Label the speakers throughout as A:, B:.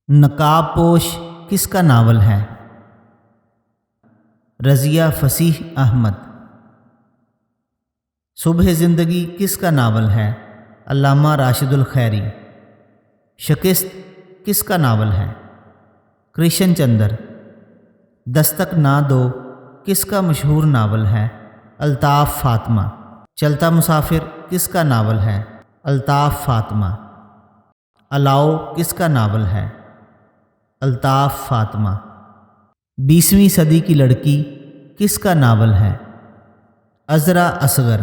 A: نقاب پوش کس کا ناول ہے؟ رضیہ فصیح احمد۔ صبح زندگی کس کا ناول ہے؟ علامہ راشد الخیری۔ شکست کس کا ناول ہے؟ کرشن چندر۔ دستک نہ دو کس کا مشہور ناول ہے؟ الطاف فاطمہ۔ چلتا مسافر کس کا ناول ہے؟ الطاف فاطمہ۔ الاؤ کس کا ناول ہے؟ الطاف فاطمہ۔ 20ویں صدی کی لڑکی کس کا ناول ہے؟ عذرا اصغر۔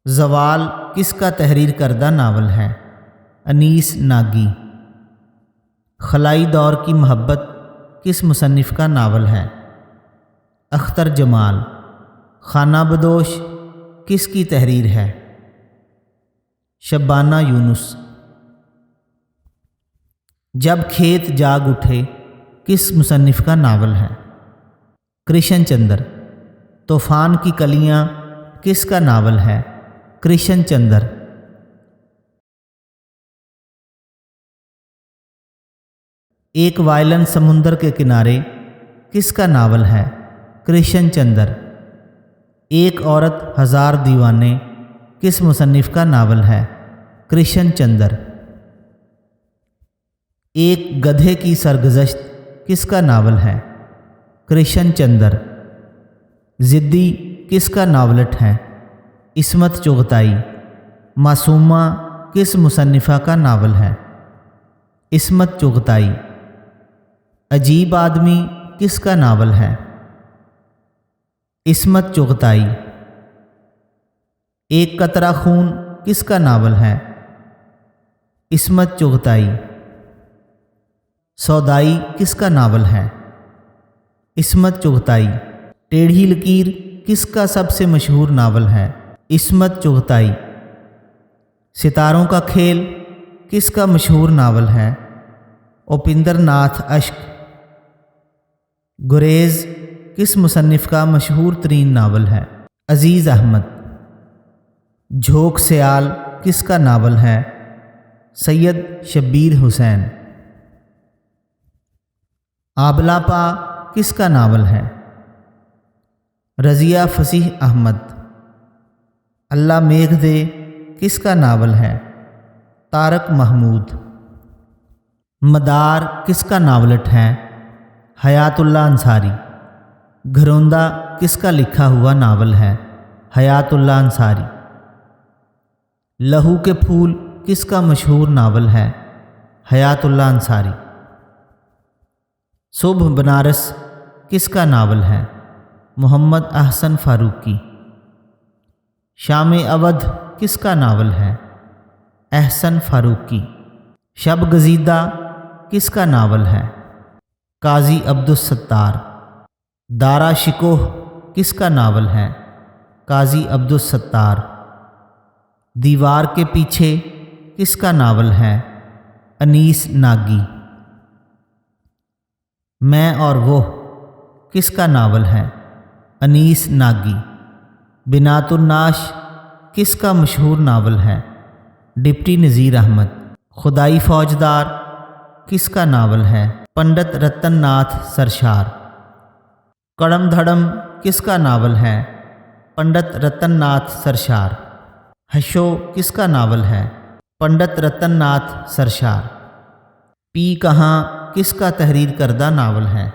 A: زوال کس کا تحریر کردہ ناول ہے؟ انیس ناگی۔ خلائی دور کی محبت کس مصنف کا ناول ہے؟ اختر جمال۔ خانہ بدوش کس کی تحریر ہے؟ شبانہ یونس۔ جب کھیت جاگ اٹھے کس مصنف کا ناول ہے؟ کرشن چندر۔ طوفان کی کلیاں کس کا ناول ہے؟ کرشن چندر۔ ایک وائلن سمندر کے کنارے کس کا ناول ہے؟ کرشن چندر۔ ایک عورت ہزار دیوانے کس مصنف کا ناول ہے؟ کرشن چندر۔ ایک گدھے کی سرگزشت کس کا ناول ہے؟ کرشن چندر۔ ضدی کس کا ناولٹ ہے؟ عصمت چغتائی۔ معصومہ کس مصنفہ کا ناول ہے؟ عصمت چغتائی۔ عجیب آدمی کس کا ناول ہے؟ عصمت چغتائی۔ ایک قطرہ خون کس کا ناول ہے؟ عصمت چغتائی۔ سودائی کس کا ناول ہے؟ عصمت چغتائی۔ ٹیڑھی لکیر کس کا سب سے مشہور ناول ہے؟ عصمت چغتائی۔ ستاروں کا کھیل کس کا مشہور ناول ہے؟ اپیندر ناتھ اشک۔ گریز کس مصنف کا مشہور ترین ناول ہے؟ عزیز احمد۔ جھوک سیال کس کا ناول ہے؟ سید شبیر حسین۔ آبلہ پا کس کا ناول ہے؟ رضیہ فصیح احمد۔ اللہ میغ دے کس کا ناول ہے؟ طارق محمود۔ مدار کس کا ناولٹ ہے؟ حیات اللہ انصاری۔ گھروندہ کس کا لکھا ہوا ناول ہے؟ حیات اللہ انصاری۔ لہو کے پھول کس کا مشہور ناول ہے؟ حیات اللہ انصاری۔ صبح بنارس کس کا ناول ہے؟ محمد احسن فاروقی۔ شام اودھ کس کا ناول ہے؟ احسن فاروقی۔ شب گزیدہ کس کا ناول ہے؟ قاضی عبدالستار۔ دارا شکوہ کس کا ناول ہے؟ قاضی عبدالستار۔ دیوار کے پیچھے کس کا ناول ہے؟ انیس ناگی۔ میں اور وہ کس کا ناول ہے؟ انیس ناگی۔ بنات الناش کس کا مشہور ناول ہے؟ ڈپٹی نذیر احمد۔ خدائی فوجدار کس کا ناول ہے؟ پنڈت رتن ناتھ سرشار۔ کڑم دھڑم کس کا ناول ہے؟ پنڈت رتن ناتھ سرشار۔ ہشو کس کا ناول ہے؟ پنڈت رتن ناتھ سرشار۔ پی کہاں کس کا تحریر کردہ ناول ہے؟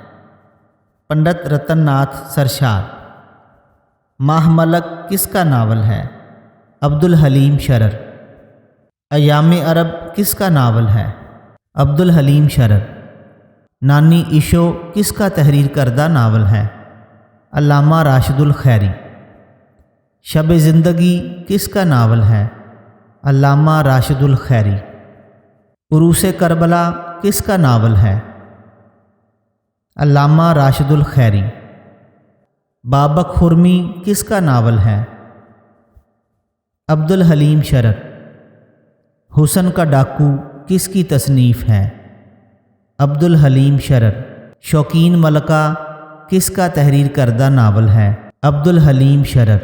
A: پنڈت رتن ناتھ سرشار۔ ماہ ملک کس کا ناول ہے؟ عبدالحلیم شرر۔ ایام عرب کس کا ناول ہے؟ عبدالحلیم شرر۔ نانی عشو کس کا تحریر کردہ ناول ہے؟ علامہ راشد الخیری۔ شب زندگی کس کا ناول ہے؟ علامہ راشد الخیری۔ عروس کربلا کس کا ناول ہے؟ علامہ راشد الخیری۔ بابک خرمی کس کا ناول ہے؟ عبدالحلیم شرر۔ حسن کا ڈاکو کس کی تصنیف ہے؟ عبدالحلیم شرر۔ شوقین ملکہ کس کا تحریر کردہ ناول ہے؟ عبدالحلیم شرر۔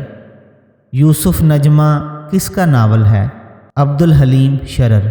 A: یوسف نجمہ کس کا ناول ہے؟ عبدالحلیم شرر۔